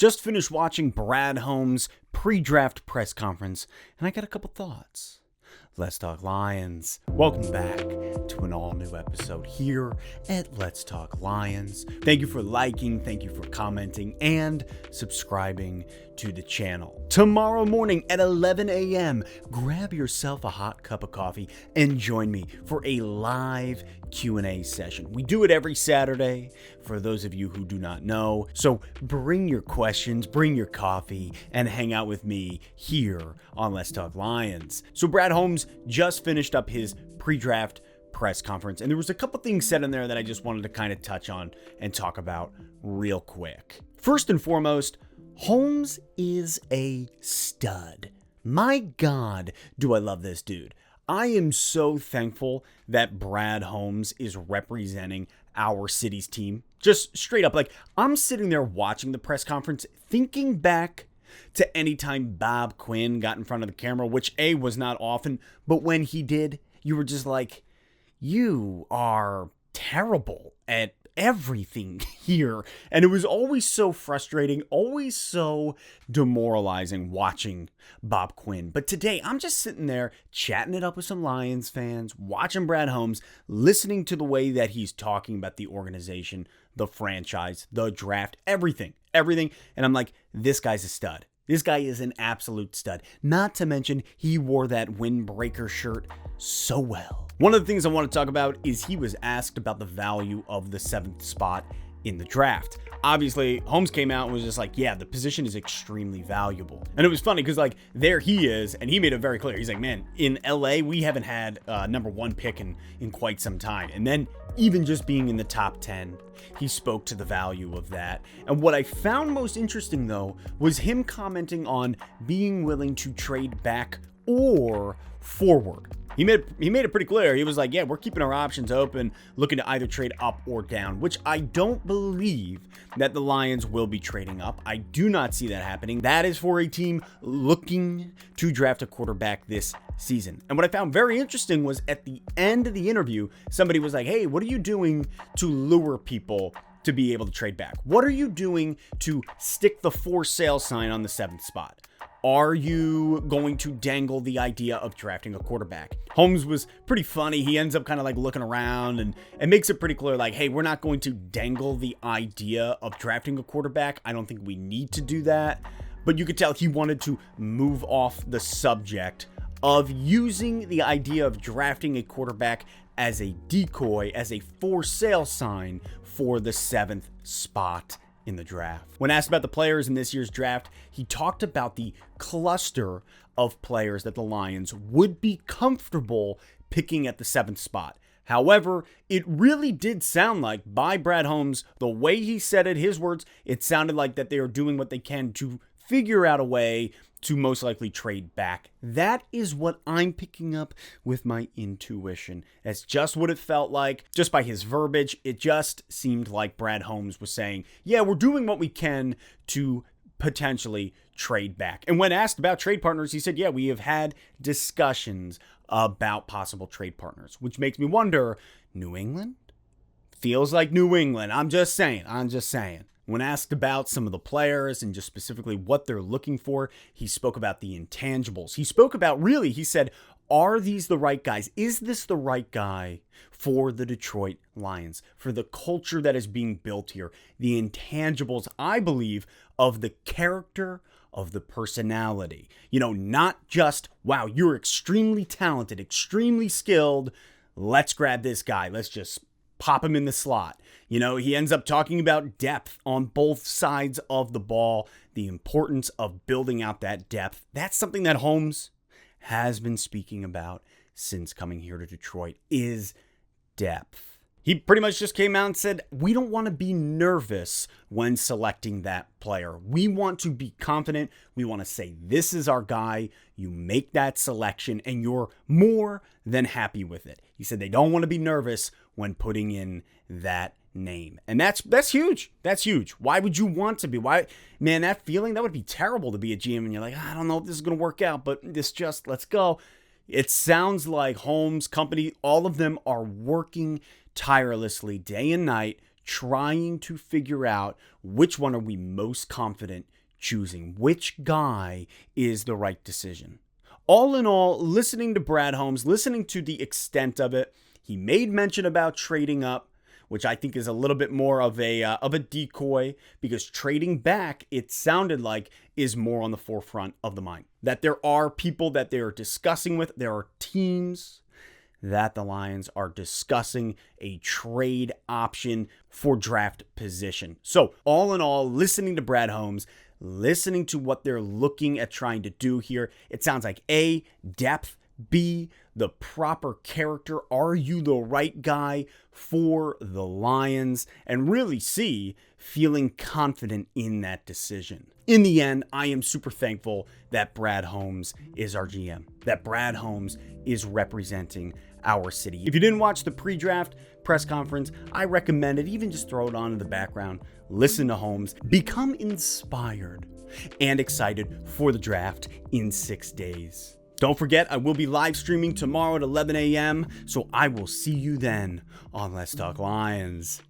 Just finished watching Brad Holmes' pre-draft press conference, and I got a couple thoughts. Let's Talk Lions. Welcome back to an all-new episode here at Let's Talk Lions. Thank you for liking, thank you for commenting, and subscribing to the channel. Tomorrow morning at 11 a.m., grab yourself a hot cup of coffee and join me for a live Q&A session. We do it every Saturday, for those of you who do not know. So bring your questions, bring your coffee, and hang out with me here on Let's Talk Lions. So Brad Holmes just finished up his pre-draft press conference, and there was a couple things said in there that I just wanted to kind of touch on and talk about real quick. First and foremost, Holmes is a stud. My God, do I love this dude. I am so thankful that Brad Holmes is representing our city's team. Just straight up, like, I'm sitting there watching the press conference, thinking back to any time Bob Quinn got in front of the camera, which A, was not often, but when he did, you were just like, you are terrible at everything here. And it was always so frustrating, always so demoralizing watching Bob Quinn. But today, I'm just sitting there chatting it up with some Lions fans, watching Brad Holmes, listening to the way that he's talking about the organization, the franchise, the draft, everything. And I'm like, this guy's a stud. This guy is an absolute stud. Not to mention, he wore that windbreaker shirt so well. One of the things I want to talk about is he was asked about the value of the 7th spot in the draft. Obviously, Holmes came out and was just like, yeah, the position is extremely valuable. And it was funny because, like, there he is, and he made it very clear. He's like, man, in LA, we haven't had number 1 pick in quite some time. And then even just being in the top 10, he spoke to the value of that. And what I found most interesting, though, was him commenting on being willing to trade back or forward. He made it pretty clear. He was like, yeah, we're keeping our options open, looking to either trade up or down, which I don't believe that the Lions will be trading up. I do not see that happening. That is for a team looking to draft a quarterback this season. And what I found very interesting was at the end of the interview, somebody was like, hey, what are you doing to lure people to be able to trade back? What are you doing to stick the for sale sign on the 7th spot? Are you going to dangle the idea of drafting a quarterback? Holmes was pretty funny. He ends up kind of like looking around and makes it pretty clear like, hey, we're not going to dangle the idea of drafting a quarterback. I don't think we need to do that. But you could tell he wanted to move off the subject of using the idea of drafting a quarterback as a decoy, as a for sale sign for the 7th spot in the draft. When asked about the players in this year's draft, he talked about the cluster of players that the Lions would be comfortable picking at the 7th spot. However, it really did sound like, by Brad Holmes, the way he said it, his words, it sounded like that they are doing what they can to figure out a way to most likely trade back. That is what I'm picking up with my intuition. That's just what it felt like. Just by his verbiage, it just seemed like Brad Holmes was saying, yeah, we're doing what we can to potentially trade back. And when asked about trade partners, he said, yeah, we have had discussions about possible trade partners, which makes me wonder, New England? Feels like New England. I'm just saying. When asked about some of the players and just specifically what they're looking for, he spoke about the intangibles. He spoke about, really, he said, are these the right guys? Is this the right guy for the Detroit Lions, for the culture that is being built here? The intangibles, I believe, of the character, of the personality. You know, not just, wow, you're extremely talented, extremely skilled. Let's grab this guy. Let's just pop him in the slot. You know, he ends up talking about depth on both sides of the ball, the importance of building out that depth. That's something that Holmes has been speaking about since coming here to Detroit, is depth. He pretty much just came out and said, we don't want to be nervous when selecting that player. We want to be confident. We want to say, this is our guy. You make that selection and you're more than happy with it. He said they don't want to be nervous when putting in that name. And that's huge. That's huge. Why would you want to be? Why, man, that feeling, that would be terrible to be a GM and you're like, I don't know if this is going to work out, but let's go. It sounds like Holmes' company, all of them are working tirelessly day and night trying to figure out which one are we most confident choosing, which guy is the right decision. All in all, listening to Brad Holmes, listening to the extent of it, he made mention about trading up, which I think is a little bit more of a decoy, because trading back, it sounded like, is more on the forefront of the mind. That there are people that they are discussing with, there are teams that the Lions are discussing a trade option for draft position. So all in all, listening to Brad Holmes, listening to what they're looking at trying to do here, it sounds like A, depth, B, the proper character. Are you the right guy for the Lions? And really C, feeling confident in that decision. In the end, I am super thankful that Brad Holmes is our GM, that Brad Holmes is representing our city. If you didn't watch the pre-draft press conference, I recommend it. Even just throw it on in the background, listen to Holmes, become inspired and excited for the draft in 6 days. Don't forget, I will be live streaming tomorrow at 11 a.m., so I will see you then on Let's Talk Lions.